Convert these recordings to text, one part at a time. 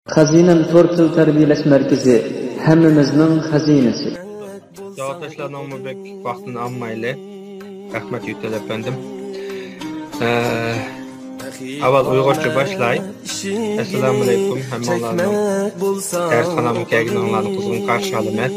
Xazinem Tortil Terbiyeleş Merkezi hemmimizning xazinesi. Yavaşlar Nomubek vaktini almayla. Rahmet yükled efendim. Aval Uygurca başlay. Esselamu Aleyküm. Hemmallarım. Ders kanalımın kegin anladı kızgın karşı alımet.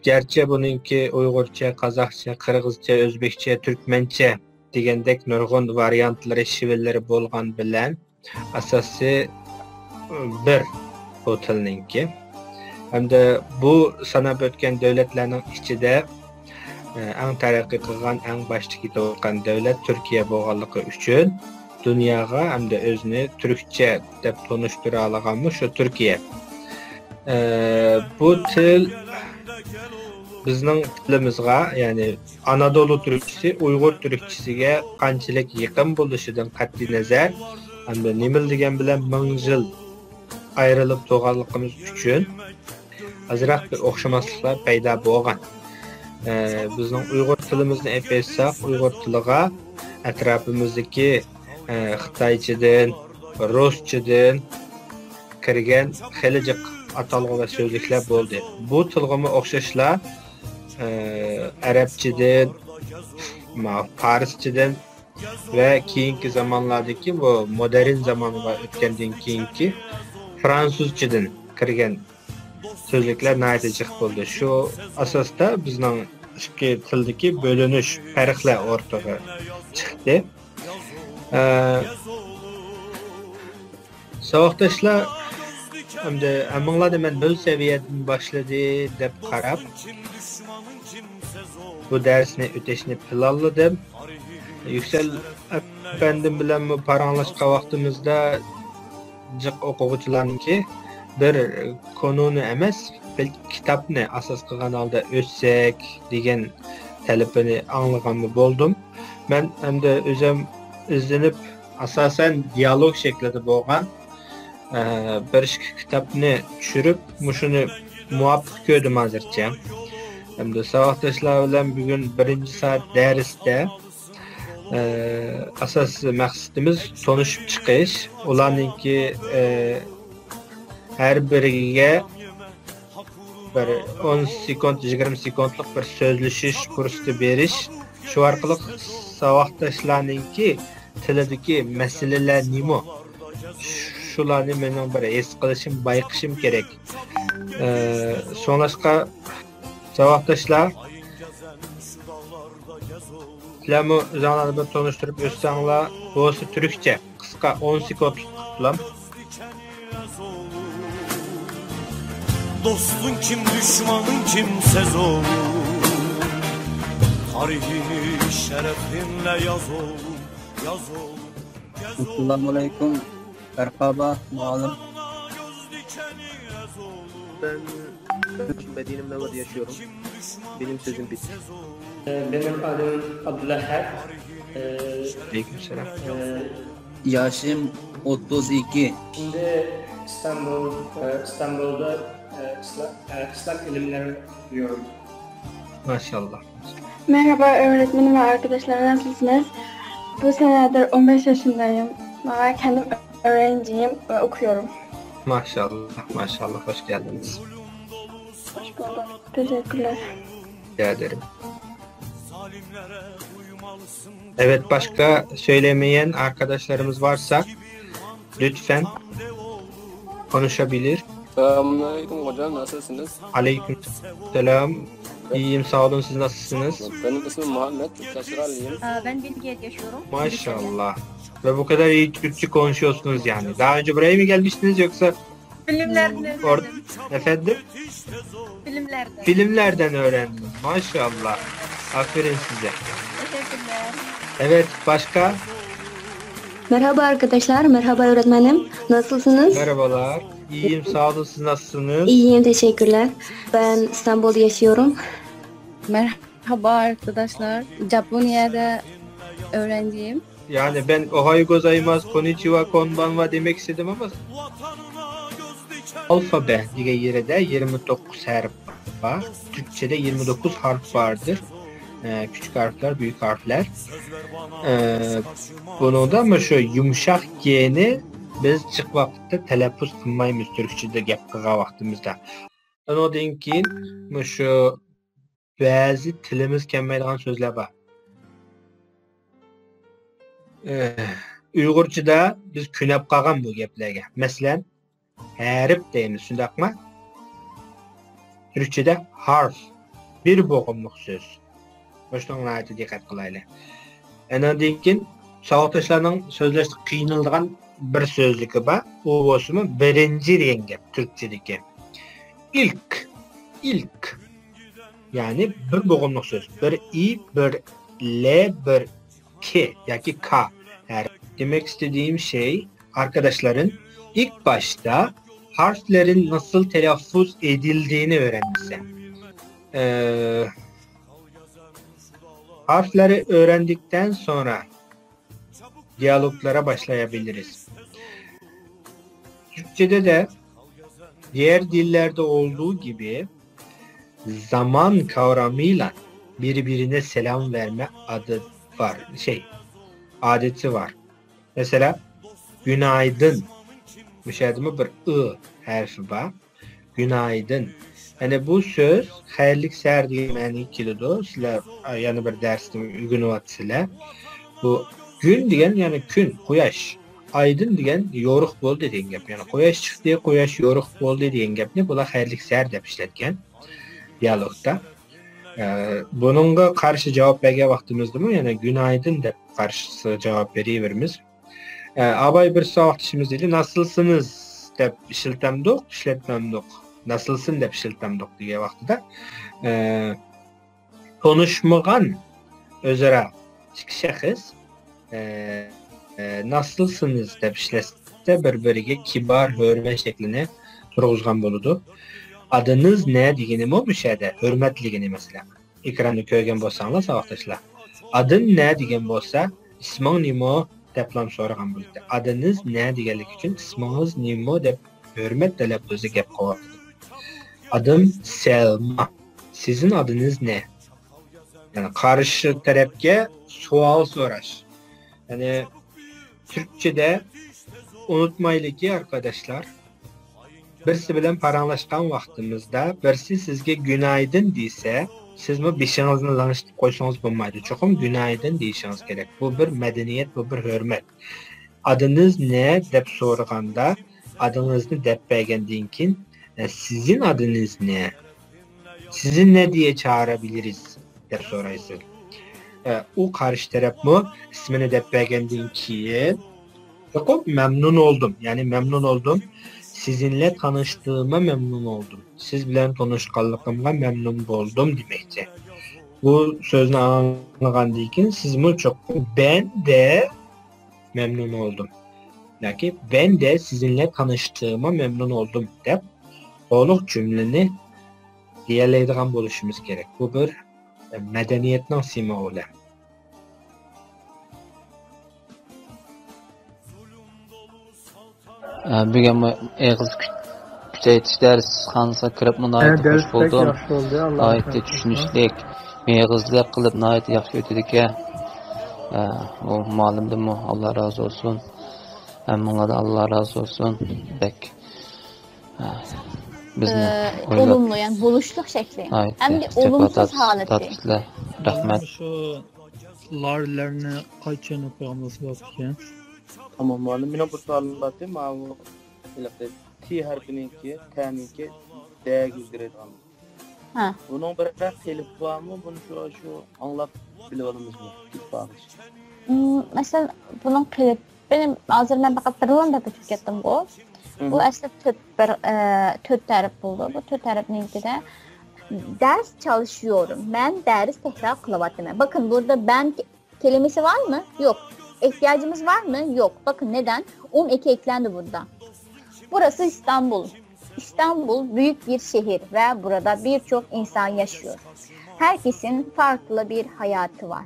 Gerçi bununki Uygurca, Kazakça, Kırgızca, Özbekçe, Türkmençe degендek nurgun variantları, şivelleri bolgan bilen asası bir bu tilninki. Hem de bu sanap ötken devletlerinin içinde en taraqi qilgan, en baştaki doğan devlet Türkiye bolganlığı üçün dünyaya hem de özünü Türkçe dep tanıştıra alğanmış şu Türkiye. Bu til bizning tilimizga, yani Anadolu Türkçesi, Uygur Türkçesiga qanchalik yaqin bo'lishidan qat'iy nazar, hamda nimil degan bilan 1000 yil ayrilib turganligimiz uchun azroq bir o'xshamasliklar paydo bo'lgan. Bizning Uygur tilimizni epaysak, Uygur tiliga atrofimizdagi Xitoychadan, Ruschadan kirgan xilijiq atalgı ve sözlükler bo'ldi. Bu tilg'imi o'xshashlar Arapçadan, Farsçadan ve keyingi zamanlardaki bu modern zamanla o'tgandan keyingi Fransuzcadan kirgan sözlükler nayta jiq bo'ldi. Shu asosda bizning ikki tildagi bo'linish, farqlar o'rtaga chiqdi. Savoqdoshlar hamda aminglarda men bir seviyedan başladı deb qarab bu dersni o'tishni planladim. Yüksel efendim bilan paranglashgan vaqtimizda jiq o'quvchilarningki bir konuni emas, bir kitobni asos qilgan holda o'tsak degan talabini anglaganmi bo'ldim. Men hamda o'zim izlanib asosan dialog shaklida bo'lgan bir kitapni tushirib, shuni muvaffaq ko'rdim hozircha. Hamda savoqdoshlar bilan bugun 1-soat darsda asosiy maqsadimiz tanishib chiqish, ularningki har biriga bir 10 sekund, 20 sekundlik bir so'zlashish fursati berish, shu orqali savoqdoshlarningki tilidagi masalalar nima, şularni mening bir es qilishim, bayqishim kerak. So'nglashqa savoqdoshlar, sizlarni o'zinglarni bir tanishtirib o'tsanglar, bo'lsa turkcha qisqa 10 sekundlik qilib. Dostun kim, düşmanın kimsez ol. Tarihi şerefinle yaz ol, yaz ol. Esselamu Aleyküm. Merhaba, malum. Ben Medine'm Nevada yaşıyorum. Benim sözüm bitti. Benim adım Abdülahad. Aleykümselam. Yaşım 32. Şimdi İstanbul'da İslam ilimleri okuyorum. Maşallah. Merhaba öğretmenim ve arkadaşlar, nasılsınız? Bu senedir 15 yaşındayım. Ben kendim öğrenciyim ve okuyorum. Maşallah, maşallah. Hoş geldiniz. Hoş bulduk. Teşekkürler. Rica ederim. Evet, başka söylemeyen arkadaşlarımız varsa lütfen konuşabilir. Selamünaleyküm hocam, nasılsınız? Aleykümselam. İyiyim, sağ olun. Siz nasılsınız? Benim ismim Muhammed, Taşralıyım. Ben Bilgi'de yaşıyorum. Maşallah. Ve bu kadar iyi Türkçe konuşuyorsunuz yani. Daha önce buraya mı gelmiştiniz yoksa? Filmlerden öğrendim. Efendim? Filmlerden. Filmlerden öğrendim. Maşallah. Aferin size. Teşekkürler. Evet, başka? Merhaba arkadaşlar, merhaba öğretmenim. Nasılsınız? Merhabalar. İyiyim, sağ olun. Siz nasılsınız? İyiyim, teşekkürler. Ben İstanbul'da yaşıyorum. Merhaba arkadaşlar. Japonya'da öğrenciyim. Yani ben Ohayo gozaimasu, konnichiwa, konbanwa demek istedim ama alfabe diye yerde 29 harf var. Türkçe'de 29 harf vardır. Küçük harfler, büyük harfler. Bunu da mı şu yumuşak G'ni biz çık vakitte telaffuz kılmayımız Türkçe'de gap kılgan vaktimizde. Ondan keyin şu bazı tilimiz kelmaydigan sözler var. Uyg'urchada biz kunab qolgan bu gaplarga. Masalan, harf deymiz, shundaqmi? Türkçede harf bir bo'g'imliq so'z. Boshlangichga diqqat qilaylik. Ondan keyin savoqdoshlarning so'zlashda qiynaladigan bir so'zligi bor. U bo'lsa birinchi degan gap Türkçedeki. İlk. Yani bir bo'g'imliq so'z. Bir i, bir l, bir k yoki k. Yani demek istediğim şey arkadaşların ilk başta harflerin nasıl telaffuz edildiğini öğrenmesi. Harfleri öğrendikten sonra diyaloglara başlayabiliriz. Türkçede de diğer dillerde olduğu gibi zaman kavramıyla birbirine selam verme adı var. Adeti var. Mesela günaydın. Müşahedeme bir ı harfi var. Günaydın. Yani bu söz hayırlık ser diye mani kilido. Sizler yani bir derste ügünüvatsizler. Bu gün diyen yani gün, quyosh. Aydın diyen yoruq bol dediğin gap. Yani quyosh chiqdi, quyosh yoruq bol dediğin gapni bular hayırlık ser deb ishlatgan diyalogda. Bununla karşı cevap verge vaxtımızda mı? Yani günaydın deb karşısı cevap veriverimiz. Abay bir saat işimiz dedi. Nasılsınız deb işletmemdik. Nasılsın deb işletmemdik diye vaxtıda. Konuşmagan özara iki şahıs nasılsınız deb işletse bir-biriga kibar hürmet şeklini turg'izgan boludu. Adınız ne degeni o müşahede? Hürmetligini mesela. Ekranda ko'rgan bo'lsanglar savoqdoshlar. Adın ne degen bo'lsa, isming nima deb so'ragan bo'ldi. Adınız ne deganlik uchun ismingiz nima deb hurmat talaffuzi gap qilyapti. Adım Selma. Sizin adınız ne? Yani karşı tarafga savol so'rash. Yani Türkçede unutmaylik arkadaşlar. Birisi bilan paranglashgan vaqtimizda birisi sizga günaydın dese, siz bu beshingizni lang'ishtirib qo'ysangiz bo'lmaydi. Cho'qim günaydın deyishingiz kerak. Bu bir madaniyat, bu bir hurmat. Adınız ne deb so'raganda, adıngizni deb bergandan keyin sizin adınız ne? Sizi ne diye çağırabiliriz deb so'raysiz. O karşı taraf mı ismini deb bergandan keyin cho'qim memnun oldum. Yani memnun oldum. Sizinle tanıştığıma memnun oldum. Siz bilen tanışkanlığıma memnun oldum demekçe. Bu sözünü anlagan deyken siz mi çok ben de memnun oldum. Yani ben de sizinle tanıştığıma memnun oldum deb to'liq cümleni diyaleydigan bo'lishimiz kerak. Bu bir medeniyetning simvoli. Bugün eğiz küçeytiş dersxanasına kirib nəhayət xoş buldum. Nəhayət düşünüşlük, eğizlep qılıb nəhayət yaxşı ötüdü ki, o müəllimdim o, Allah razı olsun. Həmminlə da Allah razı olsun. Bək bizni olumlu, yani buluşluq şəkli. Həm də olumsuz haləti. Rəhmət. Şu larlarını qayçan oxuyamız bakın. Tamam muallim. Mina bu sualım batı mavu T harfininki, T'ninki D güzdüredi anladım. Ha. Bunun bir telif var mı? Bunu şu anlap bilip alımız mı? Mesela bunun klip benim hazır ben bakıp birlan da tükettim bu. Bu aslında tüt tarif buldu. Bu tüt tarifninki de ders çalışıyorum. Ben ders tekrar kılavatım. Bakın burada ben kelimesi var mı? Yok. İhtiyacımız var mı? Yok. Bakın neden? Eki eklendi burada. Burası İstanbul. İstanbul büyük bir şehir ve burada birçok insan yaşıyor. Herkesin farklı bir hayatı var.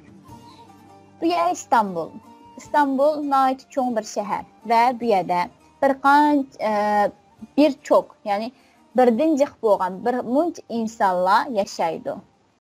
Bu yer İstanbul. İstanbul nəhayət çoğun bir şehir ve bu yerde birçok yani birdən cıq boğan bir munç insanlar yaşaydı.